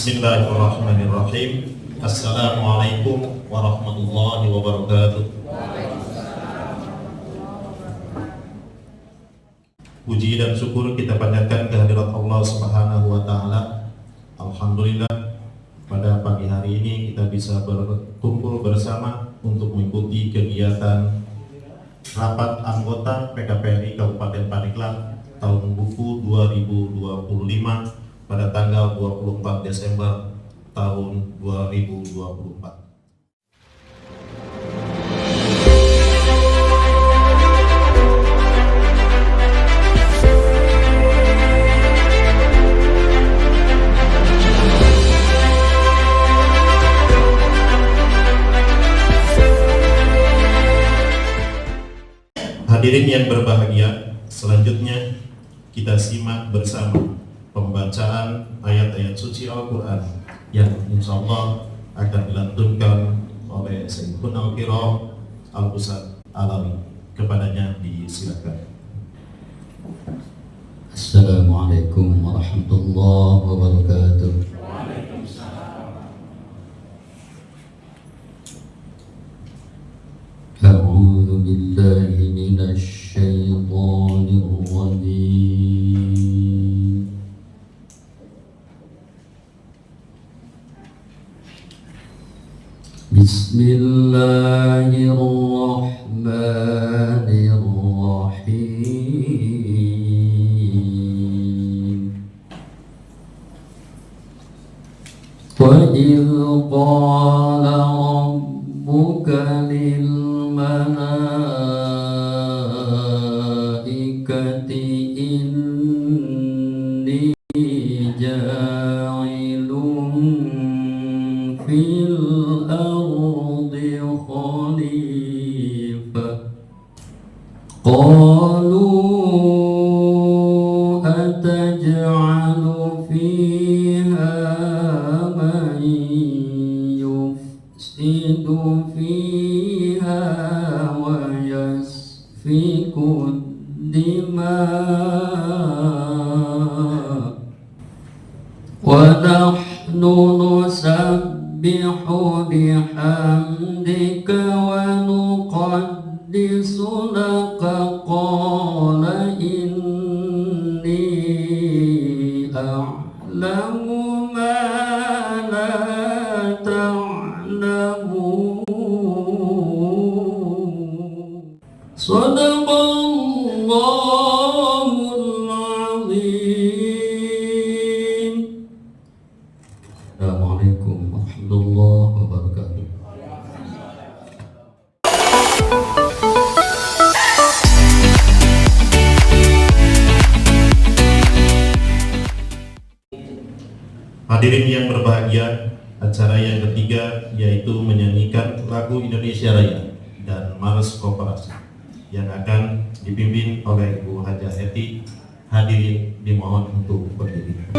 Bismillahirrahmanirrahim. Assalamualaikum warahmatullahi wabarakatuh. Puji dan syukur kita panjatkan kehadirat Allah Subhanahu wa taala. Alhamdulillah, pada pagi hari ini kita bisa berkumpul bersama untuk mengikuti kegiatan rapat anggota PKPRI Kabupaten Pandeglang tahun buku 2025 pada tanggal 24 Desember tahun 2024. Hadirin yang berbahagia, selanjutnya kita simak bersama pembacaan ayat-ayat suci Al-Quran yang insya Allah akan dilantunkan oleh Syekhul Al-Kiram Al-Ustaz Alawi. Kepadanya disilakan. Assalamualaikum warahmatullahi wabarakatuh. A'udzu billahi minasy syaithanir rajim. Bismillahirrahmanirrahim. Wa idh qala rabbuka lil malaikati inni ja'ilun fil ardi khalifah. Qalu ataj'alu fiha man yufsidu fiha wa yasfiku dima' wa nahnu nusabbihu bihamdika wa nuqaddisu laka. Qala inni a'lamu ma la ta'lamun. Sadaqallahul azim. Assalamualaikum warahmatullahi wabarakatuh. Hadirin yang berbahagia, acara yang ketiga yaitu menyanyikan lagu Indonesia Raya dan Mars Koperasi yang akan dipimpin oleh Ibu Hajah Eti. Hadirin dimohon untuk berdiri.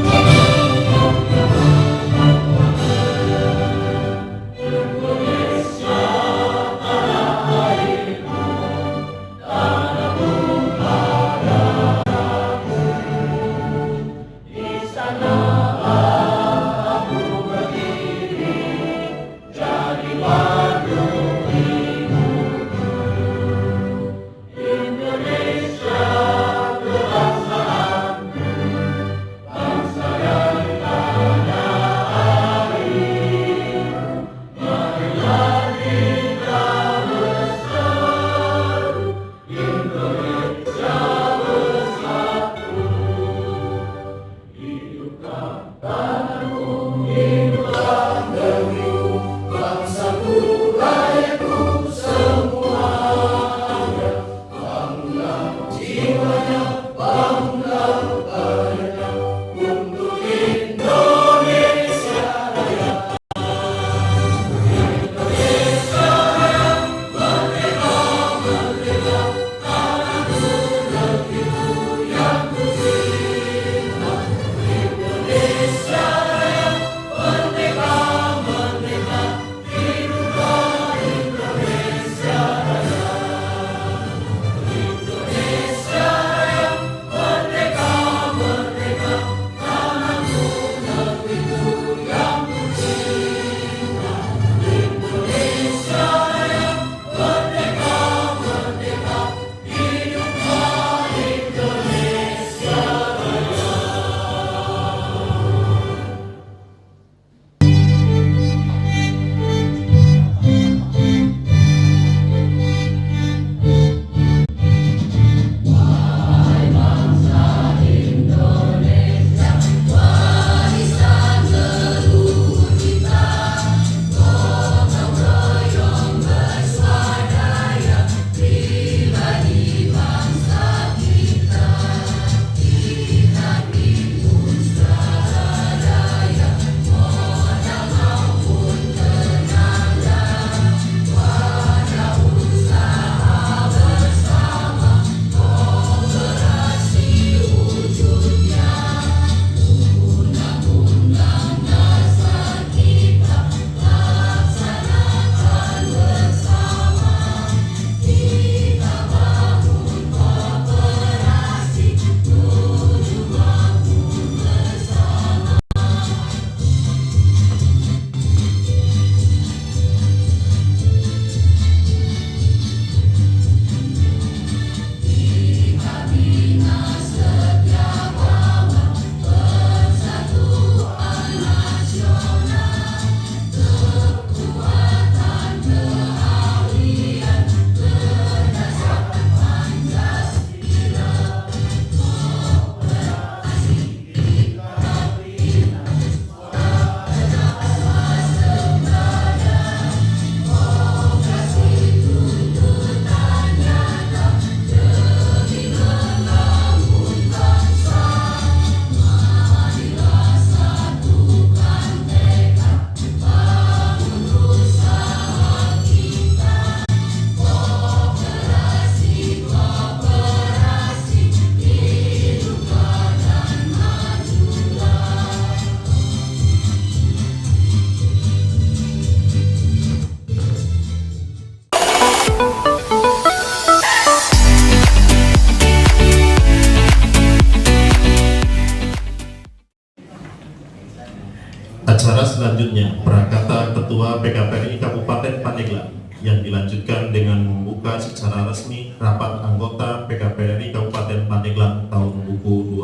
Acara selanjutnya Prakata Ketua PKPRI Kabupaten Pandeglang yang dilanjutkan dengan membuka secara resmi rapat anggota PKPRI Kabupaten Pandeglang tahun buku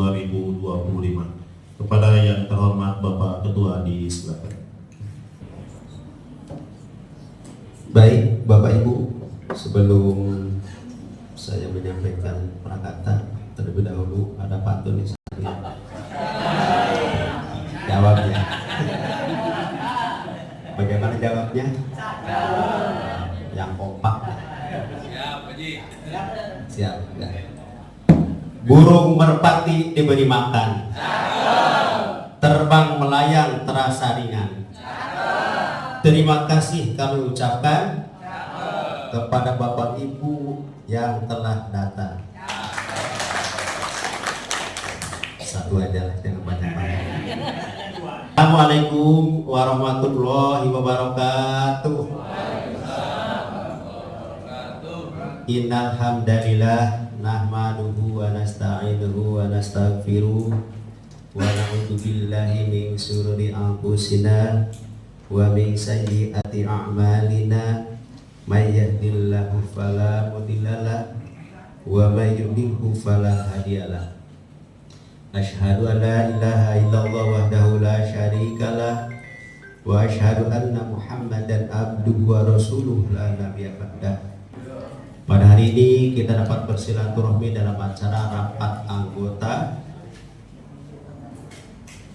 2025. Kepada yang terhormat Bapak Ketua disilakan. Baik, Bapak Ibu, sebelum saya menyampaikan prakata, terlebih dahulu ada pantun nih saya. Jawabnya. Bagaimana jawabnya? Yang kompak. Siap. Ya. Burung merpati diberi makan. Terbang melayang terasa ringan. Terima kasih kami ucapkan kepada Bapak Ibu yang telah datang. Satu aja lah, jangan banyak-banyak. Assalamualaikum warahmatullahi wabarakatuh. Innal hamdalillah nahmaduhu wa nasta'inuhu wa nastaghfiruh wa na'udzu billahi min syururi anfusina wa min sayyiati a'malina may yahdihillahu fala mudhillalah wa may yudhlilhu fala hadiyalah. Asyhadu an la ilaha illallah wahdahu la syarikalah wa asyhadu anna Muhammadan abduhu wa rasuluh la nabiyya ba'dah. Pada hari ini kita dapat bersilaturahmi dalam acara rapat anggota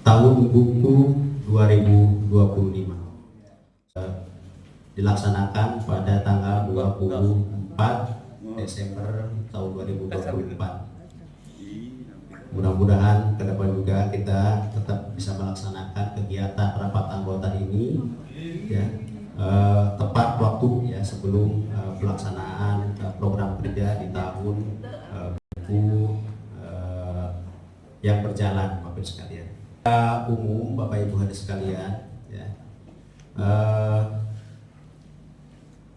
tahun buku 2025. Dilaksanakan pada tanggal 24 Desember tahun 2024. Mudah-mudahan ke depan juga kita tetap bisa melaksanakan kegiatan rapat anggota ini ya, tepat waktu ya sebelum pelaksanaan program kerja di tahun buku yang berjalan, Bapak Ibu sekalian. Umum Bapak Ibu hadirin sekalian ya,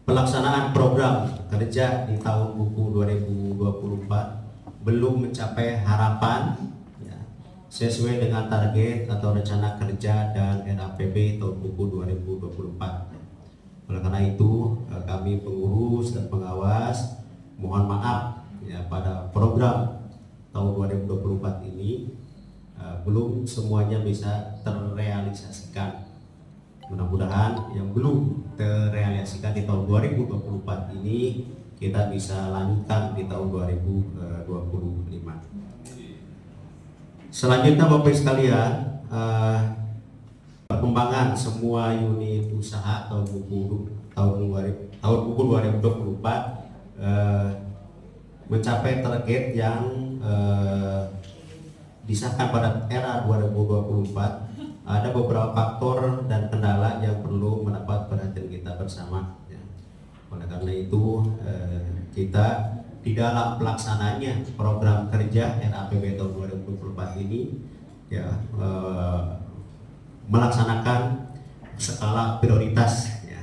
pelaksanaan program kerja di tahun buku 2024 belum mencapai harapan ya, sesuai dengan target atau rencana kerja dan RAPP tahun buku 2024. Oleh karena itu kami pengurus dan pengawas mohon maaf ya, pada program tahun 2024 ini belum semuanya bisa terrealisasikan. Mudah-mudahan yang belum terrealisasikan di tahun 2024 ini kita bisa lanjutkan di tahun 2025. Selanjutnya Bapak Ibu sekalian, perkembangan semua unit usaha tahun buku 2024 mencapai target yang disahkan pada era 2024. Ada beberapa faktor dan kendala yang perlu mendapat perhatian kita bersama. Oleh karena itu kita di dalam pelaksananya program kerja RAPP tahun 2024 ini ya melaksanakan skala prioritas ya.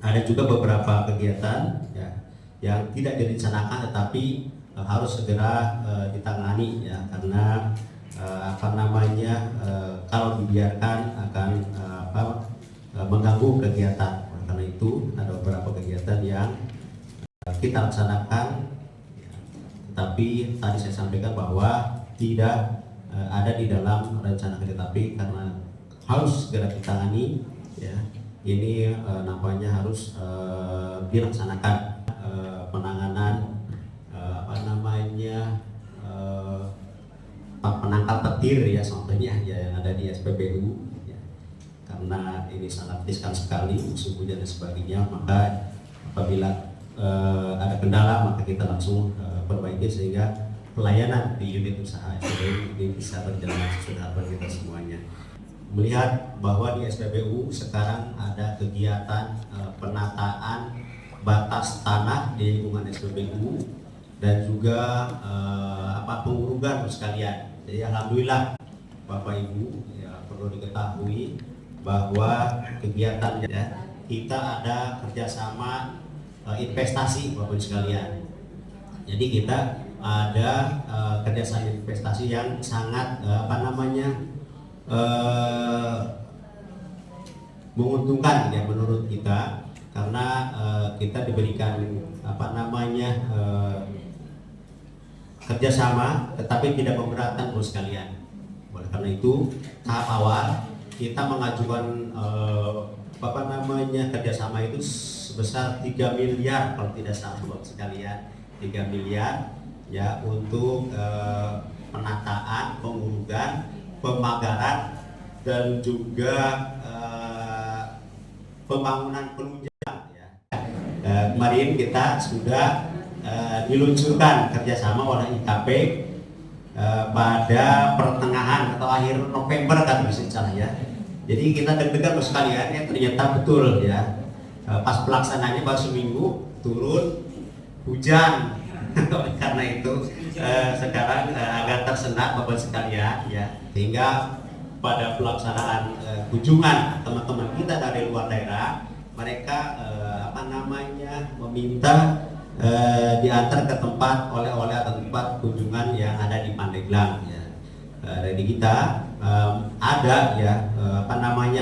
Ada juga beberapa kegiatan ya yang tidak direncanakan tetapi harus segera ditangani ya, karena kalau dibiarkan akan mengganggu kegiatan. Karena itu ada beberapa kegiatan yang kita laksanakan ya, tetapi tadi saya sampaikan bahwa tidak ada di dalam rencana kerja, tapi karena harus segera ditangani ya, ini nampaknya harus dilaksanakan penanganan penangkal petir ya, contohnya ya, yang ada di SPBU ya. Karena ini sangat riskan sekali musim hujan dan sebagainya, maka apabila ada kendala maka kita langsung perbaiki sehingga pelayanan di unit usaha SPBU ini bisa berjalan sesuai harapan kita semuanya. Melihat bahwa di SPBU sekarang ada kegiatan penataan batas tanah di lingkungan SPBU dan juga pengurugan sekalian. Jadi alhamdulillah Bapak Ibu ya, perlu diketahui bahwa kegiatan ya, kita ada kerjasama investasi Bapak Ibu sekalian. Jadi kita ada kerjasama investasi yang sangat menguntungkan ya menurut kita, karena kita diberikan kerjasama tetapi tidak memberatkan bos sekalian. Oleh karena itu tahap awal kita mengajukan kerjasama itu sebesar 3 miliar kalau tidak salah bos sekalian, 3 miliar ya untuk penataan, pengurugan, pemagaran dan juga pembangunan penunjang ya. Kemarin kita sudah diluncurkan kerjasama oleh IKP pada pertengahan atau akhir November kan bisa ya. Jadi kita deg-degan sekalian ya, ternyata betul ya. Pas pelaksananya baru seminggu turun hujan. Karena itu sekarang agak tersendat Bapak sekalian ya. Sehingga pada pelaksanaan kunjungan teman-teman kita dari luar daerah, mereka meminta diantar ke tempat oleh-oleh atau tempat kunjungan yang ada di Pandeglang ya. Dari kita ada ya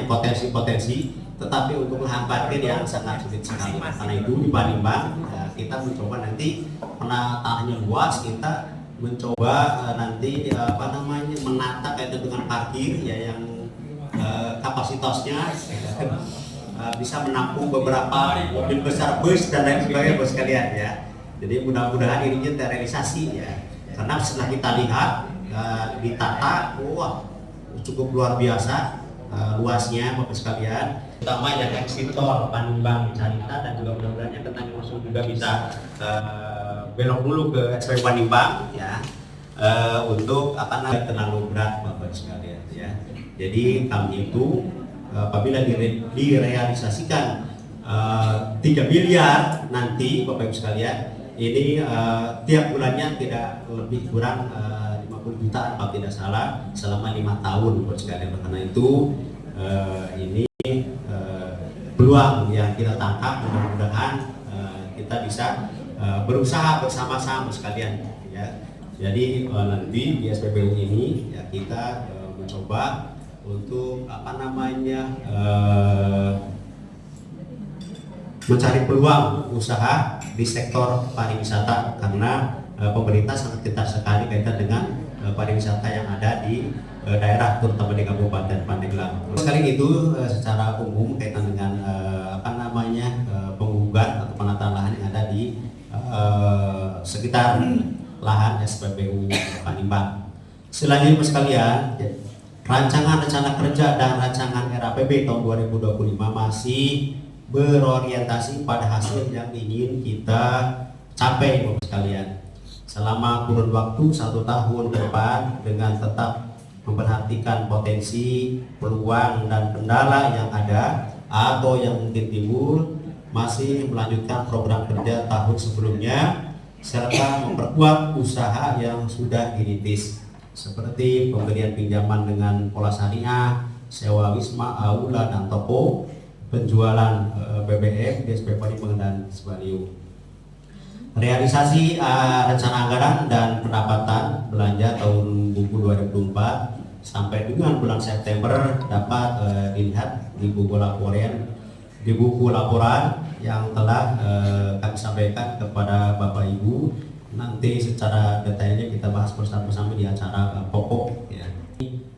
potensi-potensi, tetapi untuk lahan parkir yang sangat sulit sekali. Karena itu di Panimbang kita mencoba nanti penataannya luas, kita mencoba nanti menata kaitan dengan parkir ya yang kapasitasnya bisa menampung beberapa mobil besar, bus dan lain sebagainya bos sekalian ya. Jadi mudah-mudahan ini terrealisasi ya. Karena setelah kita lihat ditata, wah cukup luar biasa luasnya bapak sekalian. Terutama yang exit tol Panimbang Carita dan juga mudah-mudahan yang tentang langsung juga bisa belok dulu ke SPP Panimbang ya. Untuk terlalu berat bapak sekalian ya. Jadi kami itu apabila direalisasikan 3 miliar nanti Bapak Ibu sekalian, ini tiap bulannya tidak lebih kurang 50 juta kalau tidak salah selama 5 tahun Bapak sekalian. Karena itu ini peluang yang kita tangkap, mudah-mudahan kita bisa berusaha bersama-sama sekalian ya. Jadi nanti di SPBU ini ya kita mencoba untuk mencari peluang usaha di sektor pariwisata, karena pemerintah sangat ketat sekali kaitan dengan pariwisata yang ada di daerah terutama di Kabupaten Pandeglang. Sekali itu secara umum kaitan dengan penggugat atau penataan lahan yang ada di sekitar lahan SPBU Panimbang. Selanjutnya sekalian, rancangan rencana kerja dan rancangan RAPB tahun 2025 masih berorientasi pada hasil yang ingin kita capai Bapak sekalian. Selama kurun waktu 1 tahun ke depan dengan tetap memperhatikan potensi, peluang dan kendala yang ada atau yang mungkin timbul, masih melanjutkan program kerja tahun sebelumnya serta memperkuat usaha yang sudah dirintis seperti pemberian pinjaman dengan pola syariah, sewa wisma, aula dan toko, penjualan BBM, DSP Panimbang dan Sebaliu. Realisasi rencana anggaran dan pendapatan belanja tahun buku 2024 sampai dengan bulan September dapat dilihat di buku laporan yang telah kami sampaikan kepada Bapak Ibu. Nanti secara detailnya kita bahas bersama-sama di acara pokok ya.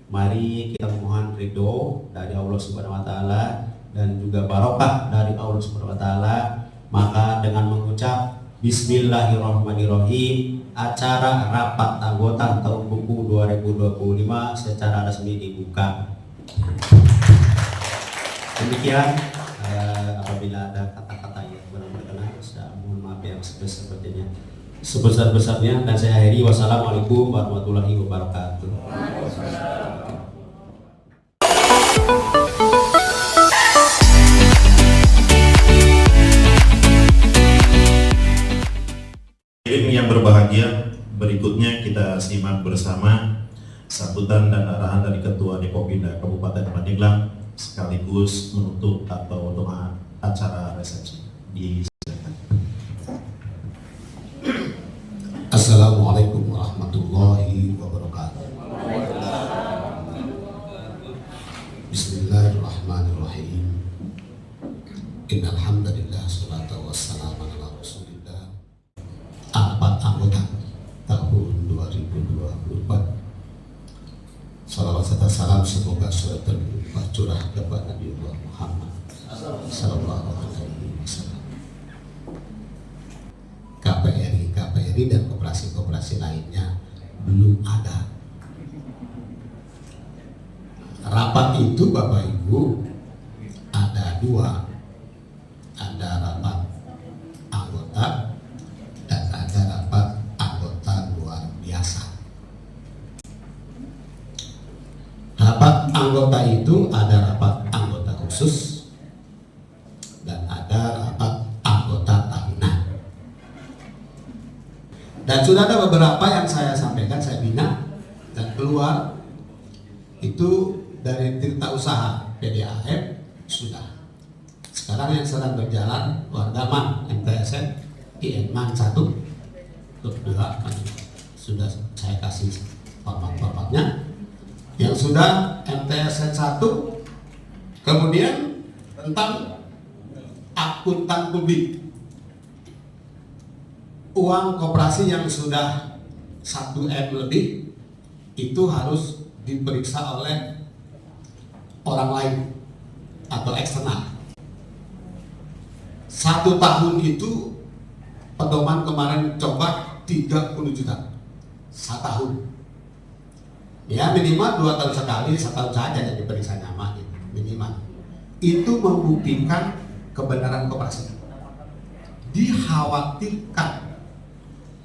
Mari kita memohon ridho dari Allah Subhanahu wa taala dan juga barokah dari Allah Subhanahu wa taala. Maka dengan mengucap Bismillahirrahmanirrahim, acara rapat anggota tahun buku 2025 secara resmi dibuka. Demikian, apabila ada kata-kata yang kurang berkenan, saya mohon maaf yang sebesar-besarnya, dan saya akhiri. Wassalamualaikum warahmatullahi wabarakatuh. Yang berbahagia, berikutnya kita simak bersama sambutan dan arahan dari Ketua Depopinda Kabupaten Pandeglang sekaligus menutup atau doa acara resepsi. Assalamualaikum warahmatullahi wabarakatuh. Bismillahirrahmanirrahim. Salawatun wa curah kepada Nabi Muhammad sallallahu alaihi wasallam. KPRI dan koperasi-koperasi lainnya belum ada. Rapat itu Bapak Ibu ada dua, ada rapat anggota dan ada rapat anggota luar biasa. Rapat anggota itu ada rapat anggota khusus dan ada rapat anggota tahunan. Dan sudah ada beberapa yang saya sampaikan, saya bina dan keluar itu dari Tirta Usaha PDAM sudah. Sekarang yang sedang berjalan Wardaman MTSN INMAN 1 untuk 2 sudah saya kasih format-formatnya. Yang sudah MTSN 1 kemudian tentang akuntan publik, uang koperasi yang sudah 1M lebih itu harus diperiksa oleh orang lain atau eksternal. 1 tahun itu pedoman kemarin coba 30 juta 1 tahun. Ya minimal 2 tahun sekali, 1 tahun saja yang diperiksa nama gitu, minimal. Itu membuktikan kebenaran koperasi. Dikhawatirkan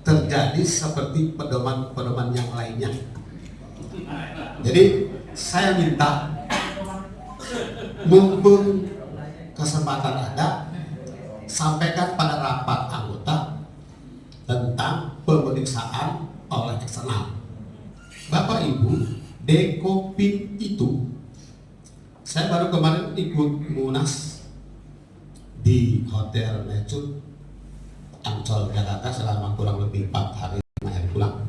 terjadi seperti pedoman-pedoman yang lainnya. Jadi saya minta mumpung kesempatan ada, sampaikan pada rapat anggota tentang pemeriksaan oleh eksternal. Bapak Ibu, Dekopin itu saya baru kemarin ikut munas di Hotel Mecut Ancol Jakarta selama kurang lebih 4 hari 5 hari pulang.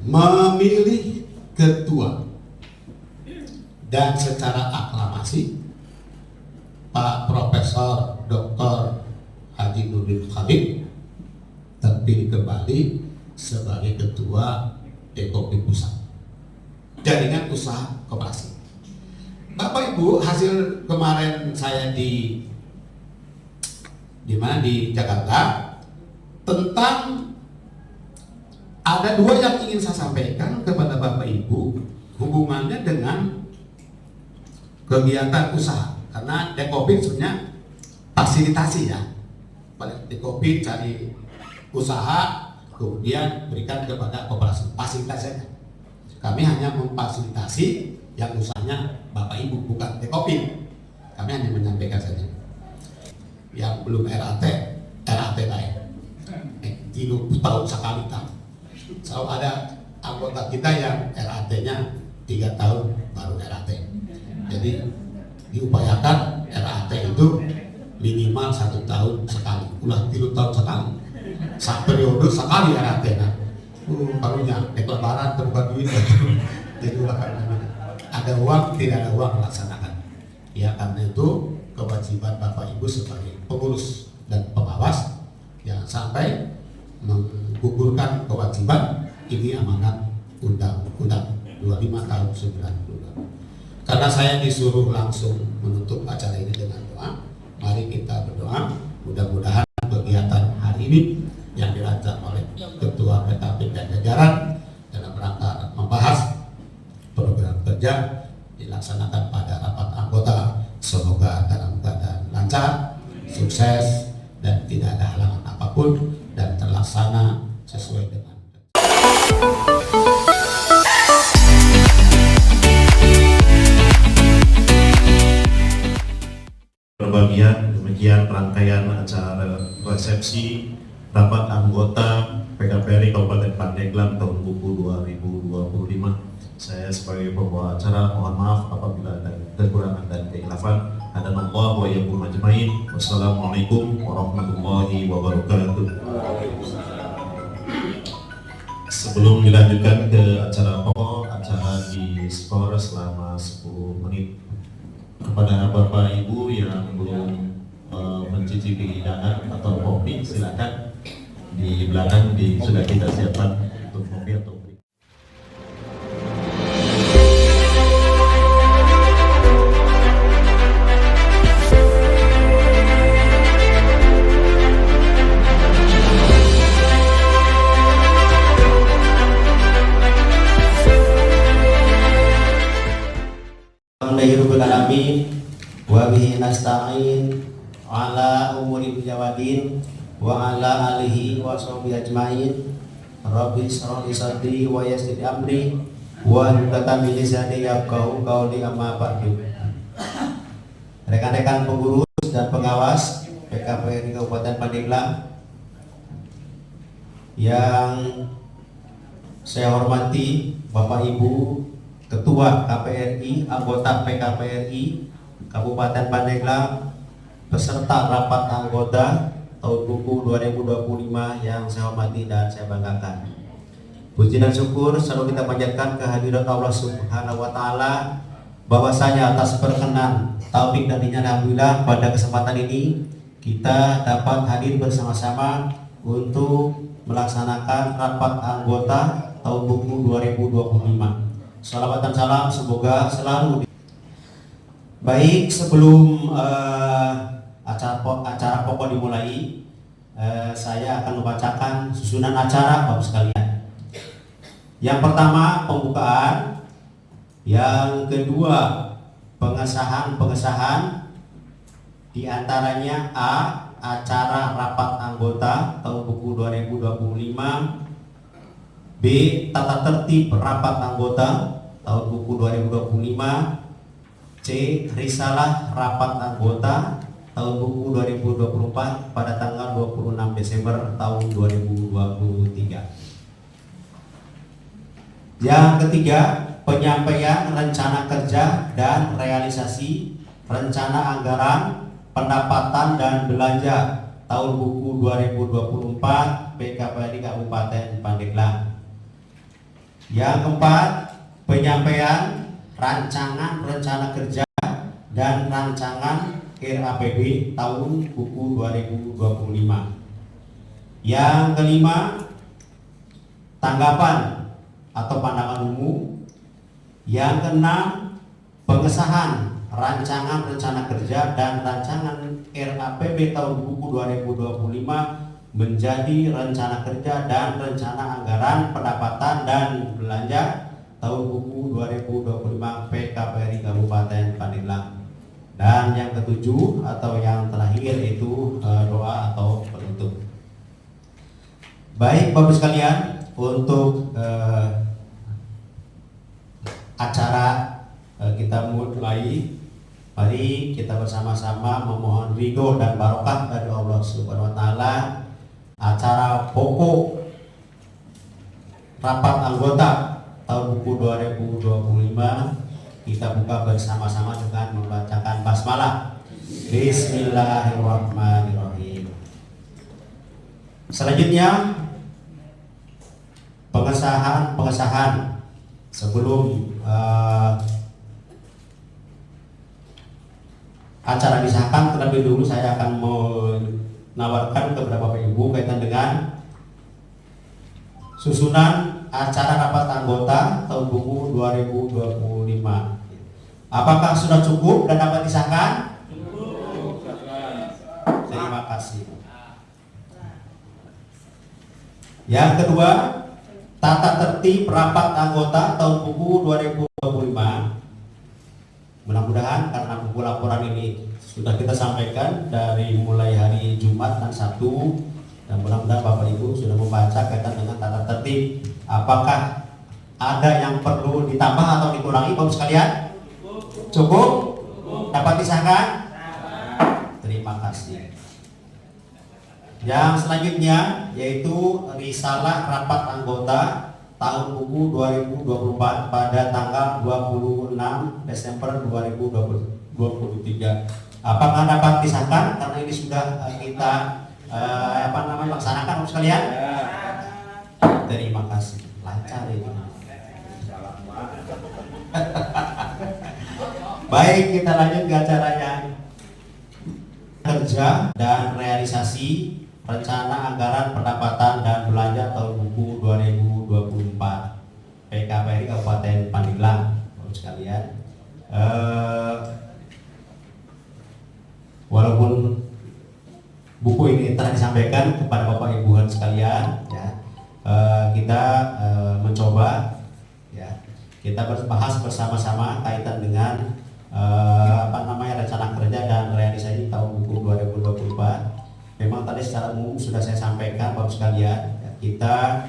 Memilih ketua dan secara aklamasi Pak Profesor Dr. Haji Nurdin Khalid terpilih kembali sebagai ketua Dekopin Pusat Jaringan Usaha Koperasi. Bapak Ibu, hasil kemarin saya di Jakarta tentang ada 2 yang ingin saya sampaikan kepada Bapak Ibu hubungannya dengan kegiatan usaha, karena Dekopin sebenarnya fasilitasi ya. Dekopin cari usaha kemudian berikan kepada koperasi, fasilitasi saja. Kami hanya memfasilitasi yang usahanya Bapak Ibu, bukan Dekopin. Kami hanya menyampaikan saja. Yang belum RAT lain. 3 tahun sekali tahu. Selalu ada anggota kita yang RAT-nya 3 tahun baru RAT. Jadi diupayakan RAT itu minimal 1 tahun sekali, ulah 3 tahun sekali. Sak periode sekali RAT. Nah, barunya lebaran terbuka duit. Jadi ulah ada uang, tidak ada uang laksanakan. Ya karena itu kewajiban Bapak Ibu sebagai pengurus dan pengawas jangan sampai menggugurkan kewajiban. Ini amanat Undang-Undang 25 tahun 92. Karena saya disuruh langsung menutup acara ini dengan doa, mari kita berdoa mudah-mudahan kegiatan hari ini yang dirancang oleh Ketua PKP dan jajaran dalam rangka membahas program kerja dilaksanakan pada rapat anggota semoga dalam keadaan lancar, sukses dan tidak ada halangan apapun dan terlaksana sesuai dengan berbahagia. Demikian rangkaian acara resepsi rapat anggota PKPRI Kabupaten Pandeglang tahun buku 2025. Saya sebagai pembawa acara mohon maaf apabila ada kekurangan dan kekhilafan. Hadanallah wa iyyakum ajmain. Wassalamualaikum warahmatullahi wabarakatuh. Sebelum dilanjutkan ke acara pokok, acara di skor selama 10 menit. Kepada Bapak Ibu yang belum mencicipi hidangan atau kopi, silakan di belakang sudah kita siapkan untuk kopi atau Wabihi nasta'in ala umuri jawadin wa ala alihi wa sahbihi ajmain. Rabbi shrah li sadri wa yassir li amri wa hlul min lisani yafqahu qawli, amma ba'du. Rekan-rekan pengurus dan pengawas PKPRI Kabupaten Pandeglang yang saya hormati, Bapak Ibu Ketua KPRI, anggota PKPRI Kabupaten Pandeglang, peserta rapat anggota tahun buku 2025 yang saya hormati dan saya banggakan. Puji dan syukur selalu kita panjatkan kehadirat Allah Subhanahu wa taala, bahwasanya atas perkenan taufik dan izin alhamdulillah pada kesempatan ini kita dapat hadir bersama-sama untuk melaksanakan rapat anggota tahun buku 2025. Salawat dan salam semoga selalu baik. Sebelum acara pokok dimulai, saya akan membacakan susunan acara Bapak sekalian. Yang pertama pembukaan, yang kedua pengesahan di antaranya A. Acara rapat anggota tahun buku 2025. B. Tata tertib rapat anggota tahun buku 2025. C. Risalah rapat anggota tahun buku 2024 pada tanggal 26 Desember tahun 2023. Yang ketiga, penyampaian rencana kerja dan realisasi rencana anggaran pendapatan dan belanja tahun buku 2024 PKPRI Kabupaten Pandeglang. Yang keempat, penyampaian rancangan rencana kerja dan rancangan RAPB tahun buku 2025. Yang kelima, tanggapan atau pandangan umum. Yang keenam, pengesahan rancangan rencana kerja dan rancangan RAPB tahun buku 2025 menjadi rencana kerja dan rencana anggaran pendapatan dan belanja tahun buku 2025 PKPRI Kabupaten Pandeglang. Dan yang ketujuh atau yang terakhir itu doa atau penutup. Baik Bapak sekalian, untuk acara kita mulai. Mari kita bersama-sama memohon ridho dan barokah dari Allah Subhanahu wa taala. Acara pokok rapat anggota tahun buku 2025 kita buka bersama-sama dengan membacakan basmalah. Bismillahirrahmanirrahim. Selanjutnya pengesahan sebelum acara disahkan. Terlebih dulu saya akan menawarkan kepada Bapak Ibu kaitan dengan susunan acara rapat anggota tahun buku 2025. Apakah sudah cukup dan dapat disahkan? Terima kasih. Yang kedua, tata tertib rapat anggota tahun buku 2025. Mudah-mudahan karena buku laporan ini sudah kita sampaikan dari mulai hari Jumat dan Sabtu, dan mudah-mudahan Bapak Ibu sudah membaca kaitan dengan tata tertib. Apakah ada yang perlu ditambah atau dikurangi Bapak sekalian? Cukup? Dapat disahkan? Terima kasih. Yang selanjutnya yaitu risalah rapat anggota tahun buku 2024 pada tanggal 26 Desember 2023. Apakah dapat disahkan? Karena ini sudah kita laksanakan sekalian. Terima kasih. Lancar ini. Baik, kita lanjut ke acaranya. Kerja dan realisasi rencana anggaran pendapatan dan belanja tahun buku 2024 PKPRI Kabupaten Pandeglang. Bapak sekalian, walaupun buku ini telah disampaikan kepada Bapak Ibu sekalian, ya, kita mencoba, ya, kita bahas bersama-sama kaitan dengan rencana kerja dan realisasi tahun buku 2024. Memang tadi secara umum sudah saya sampaikan Bapak sekalian, ya, kita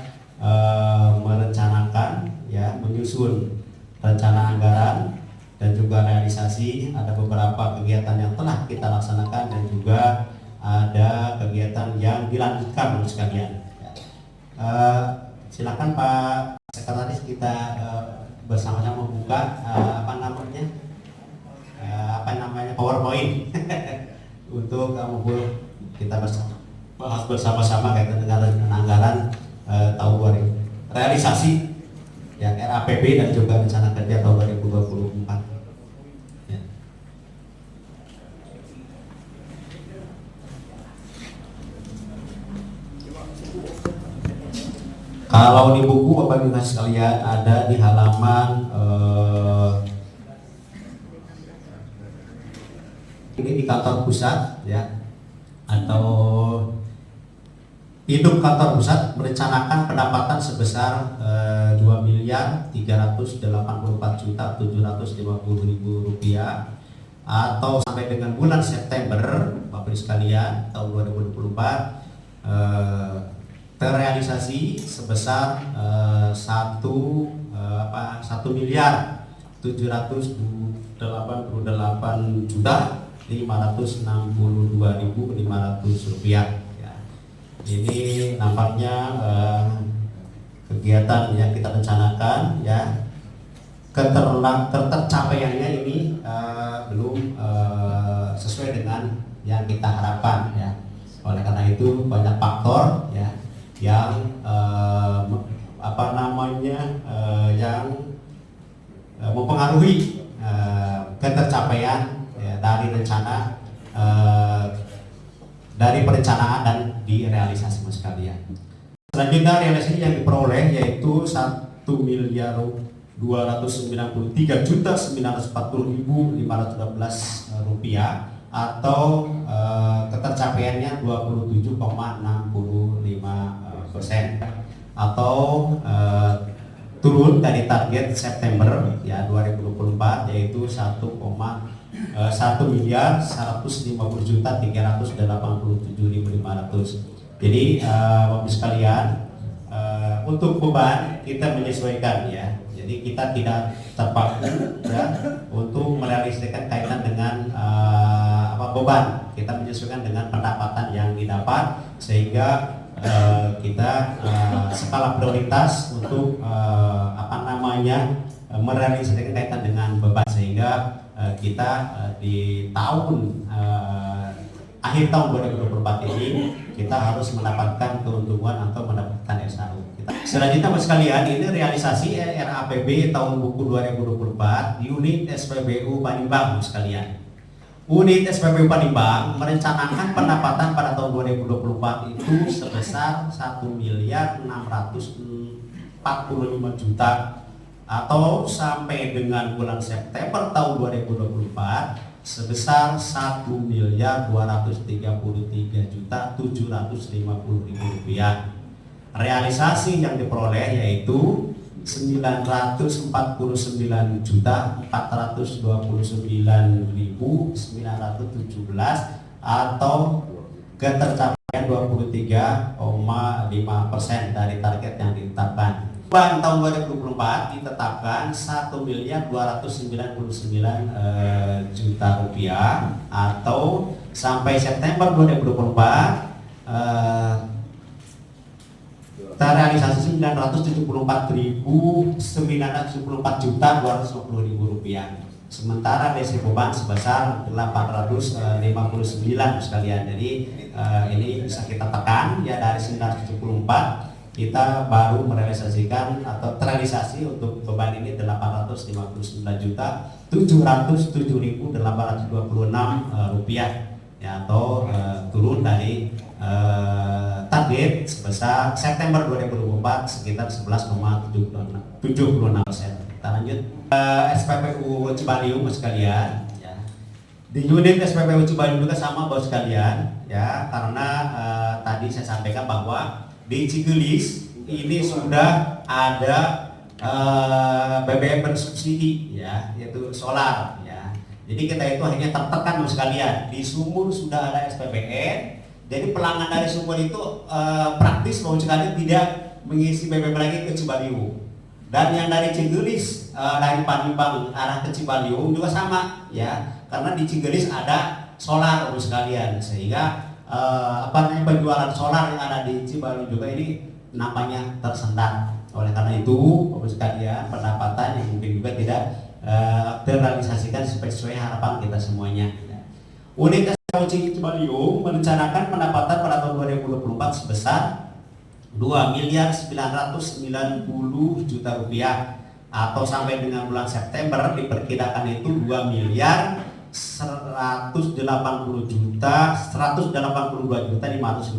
merencanakan, ya, menyusun rencana anggaran dan juga realisasi. Ada beberapa kegiatan yang telah kita laksanakan dan juga ada kegiatan yang dilanjutkan Bapak sekalian. Ya. Silakan Pak Sekretaris, kita bersama-sama membuka PowerPoint untuk kita bahas bersama-sama kaitan dengan anggaran tahun 2000 realisasi yang RAPB dan juga rencana kerja tahun 2024. Ya. Kalau di buku Bapak Ibu sekalian ada di halaman ini di kantor pusat, ya, atau hidup kantor pusat merencanakan pendapatan sebesar 2.384.750.000 rupiah atau sampai dengan bulan September Bapak Ibu sekalian tahun 2024 terrealisasi sebesar 1.788.562.500 rupiah. Ya. Ini nampaknya kegiatan yang kita rencanakan, ya, ketercapaiannya ini belum sesuai dengan yang kita harapkan, ya. Oleh karena itu banyak faktor, ya, yang yang mempengaruhi ketercapaian, ya, dari rencana dari perencanaan dan direalisasi Mas sekalian. Selanjutnya realisasi yang diperoleh yaitu 1.293.940.512 rupiah atau ketercapaiannya 27,65% atau turun dari target September, ya, 2024 yaitu 1.150.387.500. Jadi Bapak sekalian, untuk beban kita menyesuaikan, ya. Jadi kita tidak terpaku, ya, untuk merealisasikan kaitan dengan beban. Kita menyesuaikan dengan pendapatan yang didapat sehingga kita skala prioritas untuk merealisasikan kaitan dengan beban sehingga kita di tahun akhir tahun 2024 ini kita harus mendapatkan keuntungan atau mendapatkan SAU. Selanjutnya Bapak sekalian, ini realisasi RAPB tahun buku 2024 unit SPBU Panimbang Bapak sekalian. Unit SPBU Panimbang merencanakan pendapatan pada tahun 2024 itu sebesar 1.645.000.000 atau sampai dengan bulan September tahun 2024 sebesar 1.233.750.000 rupiah. Realisasi yang diperoleh yaitu 944.929.917 atau ketercapaian 23,5% dari target yang ditetapkan. Beban tahun 2024 ditetapkan 1.299.000.000 rupiah atau sampai September 2024 terrealisasi 974.974.250.000 rupiah. Sementara DC beban sebesar 859 sekalian. Jadi ini bisa kita tekan, ya, dari 974 kita baru merealisasikan atau terrealisasi untuk beban ini 859.707.826 rupiah, ya, atau turun dari target sebesar September 2024 sekitar 11,76%. Kita lanjut SPBU Cibaliung sekalian, ya. Di unit SPBU Cibaliung juga sama Bapak sekalian, ya, karena tadi saya sampaikan bahwa di Cigelis ini sudah ada BBM bersubsidi, ya, yaitu solar, ya. Jadi kita itu hanya tertekan sekalian, di sumur sudah ada SPBN, jadi pelanggan dari sumur itu praktis mau sekalian tidak mengisi BBM lagi ke Cibaliung. Dan yang dari Cigelis, dari Palembang arah ke Cibaliung juga sama ya, karena di Cigelis ada solar sekalian, sehingga penjualan solar yang ada di Cibaliung juga ini namanya tersendat. Oleh karena itu, Bapak sekalian, pendapatan yang mungkin juga tidak terrealisasikan sesuai harapan kita semuanya. Unit SPBU Cibaliung merencanakan pendapatan pada tahun 2024 sebesar 2.990 juta rupiah, atau sampai dengan bulan September diperkirakan itu 2.182 juta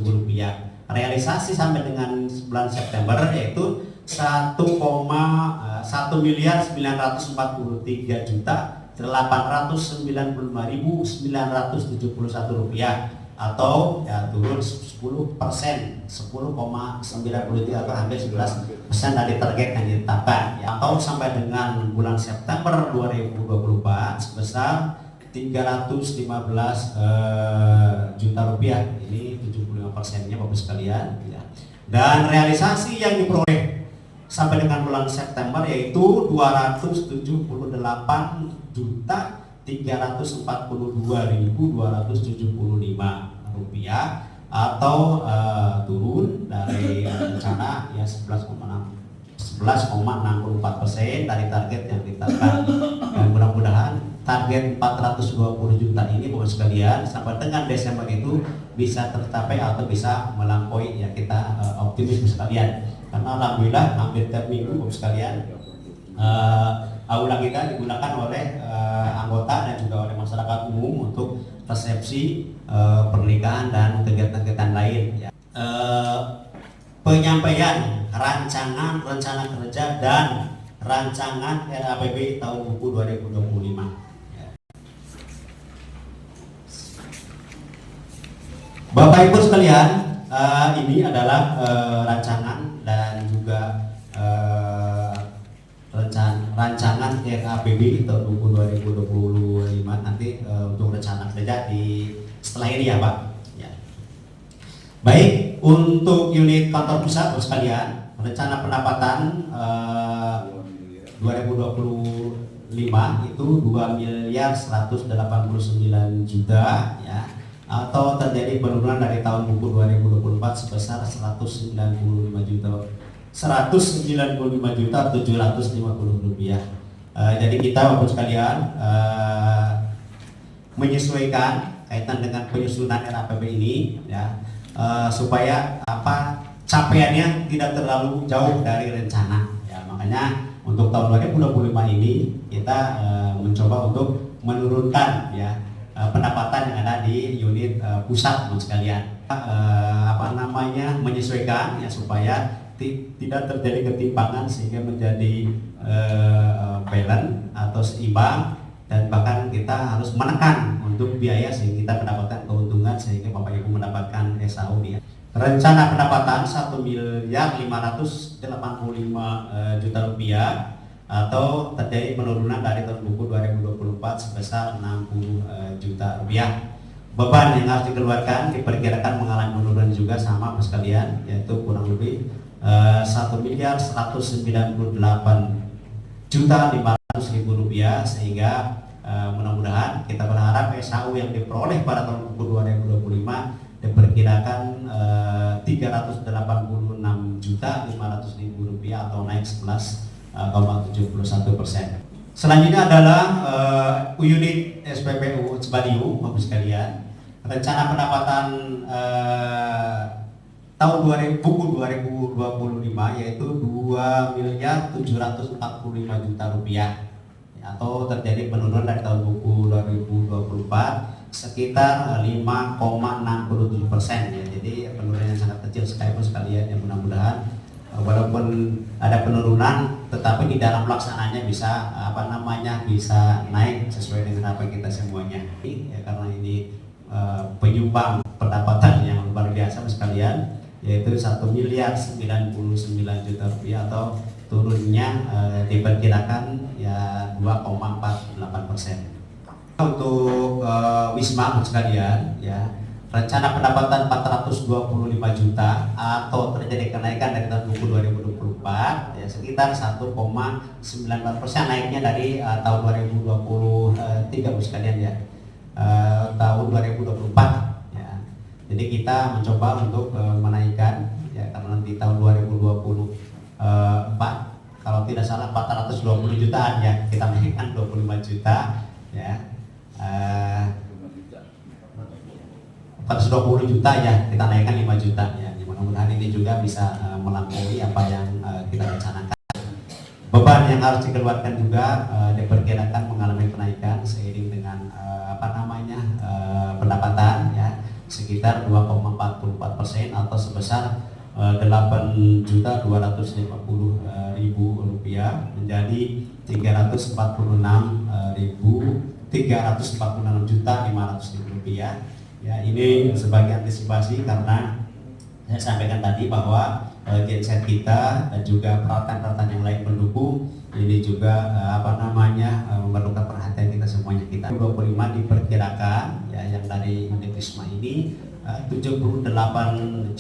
rupiah. Realisasi sampai dengan bulan September yaitu 1.1.893.895.971 rupiah, atau ya turun 10%, 10,93 atau hampir 11% dari target yang ditetapkan ya, atau sampai dengan bulan September 2024 sebesar 315 juta rupiah. Ini 75%-nya Bapak sekalian ya. Dan realisasi yang diperoleh sampai dengan bulan September yaitu 274.342.275 rupiah, atau turun dari rencana ya 11,64% dari target yang ditetapkan. Dan mudah-mudahan target 420 juta ini Bapak sekalian sampai dengan Desember itu bisa tercapai atau bisa melampaui ya, kita optimis sekalian. Karena alhamdulillah hampir tiap minggu Bapak sekalian aula kita digunakan oleh anggota dan juga oleh masyarakat umum untuk resepsi, pernikahan dan kegiatan-kegiatan lain ya. Penyampaian rancangan rencana kerja dan rancangan RAPB tahun buku 2025 ya. Bapak Ibu sekalian, ini adalah rancangan dan juga rancangan RAPB tahun buku 2025 nanti untuk rencana kerja di setelah ini ya Pak ya. Baik, untuk unit kantor pusat Bapak sekalian, rencana pendapatan 2025 itu 2.189 juta ya, atau terjadi penurunan dari tahun buku 2024 sebesar 195.750 rupiah. Jadi kita Bapak sekalian menyesuaikan kaitan dengan penyusunan RAPB ini ya, supaya capaiannya tidak terlalu jauh dari rencana ya. Makanya untuk tahun 2025 ini kita mencoba untuk menurunkan ya pendapatan yang ada di unit pusat Bapak sekalian, menyesuaikan ya supaya tidak terjadi ketimpangan sehingga menjadi balance atau seimbang, dan bahkan kita harus menekan untuk biaya sehingga kita mendapatkan keuntungan sehingga Bapak Ibu mendapatkan SAU ya. Rencana pendapatan 1.585 juta rupiah, atau terjadi penurunan dari tahun buku 2024 sebesar 60 juta rupiah. Beban yang harus dikeluarkan diperkirakan mengalami penurunan juga sama Bapak sekalian, yaitu kurang lebih 1.198.500.000 rupiah, sehingga mudah-mudahan kita berharap SAU yang diperoleh pada tahun buku 2025 diperkirakan 386.500.000 rupiah, atau naik 11,71%. Selanjutnya adalah unit SPBU Cibaliung Bapak sekalian. Rencana pendapatan tahun 2025 yaitu 2.745 juta rupiah, atau terjadi penurunan dari tahun buku 2024 sekitar 5,67% ya. Jadi penurunan yang sangat kecil sekali Bapak sekalian, yang mudah-mudahan walaupun ada penurunan tetapi di dalam pelaksanaannya bisa bisa naik sesuai dengan apa kita semuanya ya, karena ini penyumbang pendapatan yang luar biasa Bapak sekalian, yaitu 1.099 juta rupiah, atau turunnya diperkirakan ya 2,48%. Untuk Wisma sekalian, ya, rencana pendapatan 425 juta atau terjadi kenaikan dari tahun buku 2024 ya, sekitar 1,94% naiknya dari tahun 2023 sekalian ya, tahun 2024 ya. Jadi kita mencoba untuk menaikkan ya, karena nanti tahun 2024 kalau tidak salah 420 jutaan ya, kita naikkan 25 juta ya. 420 juta ya, kita naikkan 5 juta ya. Mudah-mudahan ini juga bisa melampaui apa yang kita rencanakan. Beban yang harus dikeluarkan juga diperkirakan mengalami kenaikan seiring dengan pendapatan ya, sekitar 2,44% atau sebesar 8.250.000 rupiah menjadi 346.500.000 rupiah. Ya, ini sebagai antisipasi karena saya sampaikan tadi bahwa genset kita dan juga peralatan-peralatan yang lain pendukung ini juga memerlukan perhatian kita semuanya. Kita 25 diperkirakan ya, yang dari unit Wisma ini 78.500.000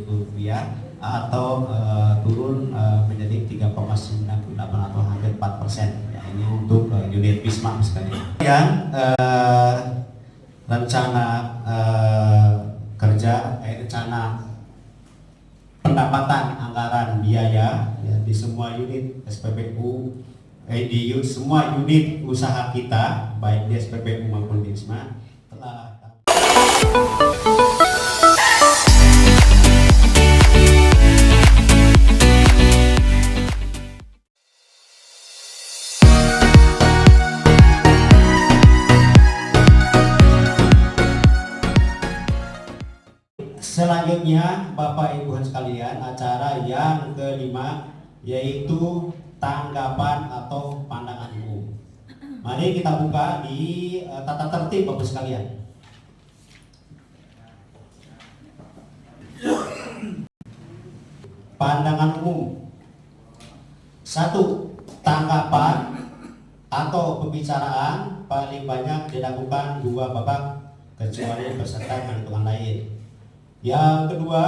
rupiah atau turun menjadi 3,98 atau hampir 4% ya, ini untuk unit Wisma sekalian. Yang rencana kerja, rencana pendapatan anggaran biaya ya, di semua unit SPBU, di semua unit usaha kita baik di SPBU maupun di Wisma telah Selanjutnya, Bapak Ibu sekalian, acara yang kelima yaitu tanggapan atau pandangan umum. Mari kita buka di tata tertib Bapak sekalian. Pandangan umum. 1. Tanggapan atau pembicaraan paling banyak dilakukan 2 babak kecuali peserta penentuan lain. Yang kedua,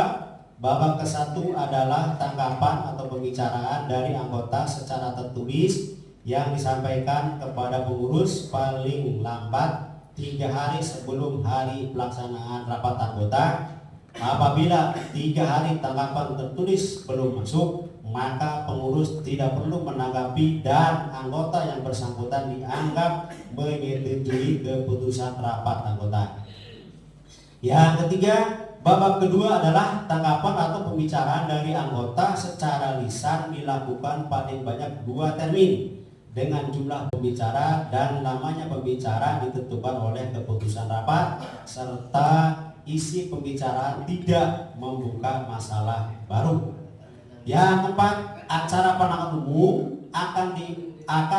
babak ke-1 adalah tanggapan atau pembicaraan dari anggota secara tertulis yang disampaikan kepada pengurus paling lambat 3 hari sebelum hari pelaksanaan rapat anggota. Apabila 3 hari tanggapan tertulis belum masuk, maka pengurus tidak perlu menanggapi dan anggota yang bersangkutan dianggap menyetujui keputusan rapat anggota. Yang ketiga, babak kedua adalah tanggapan atau pembicaraan dari anggota secara lisan dilakukan paling banyak 2 termin dengan jumlah pembicara dan lamanya pembicara ditentukan oleh keputusan rapat serta isi pembicaraan tidak membuka masalah baru. Yang keempat, acara pandangan umum akan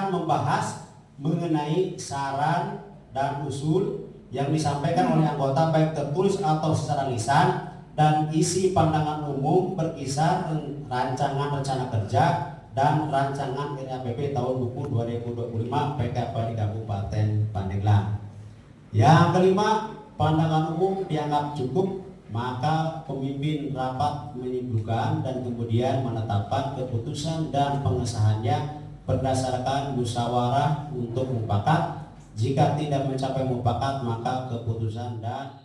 membahas mengenai saran dan usul yang disampaikan oleh anggota baik tertulis atau secara lisan, dan isi pandangan umum berkisar rancangan rencana kerja dan rancangan RAPP tahun buku 2025 PKP di Kabupaten Pandeglang. Yang kelima, pandangan umum dianggap cukup, maka pemimpin rapat menyimpulkan dan kemudian menetapkan keputusan dan pengesahannya berdasarkan musyawarah untuk mufakat. Jika tidak mencapai mufakat, maka keputusan dan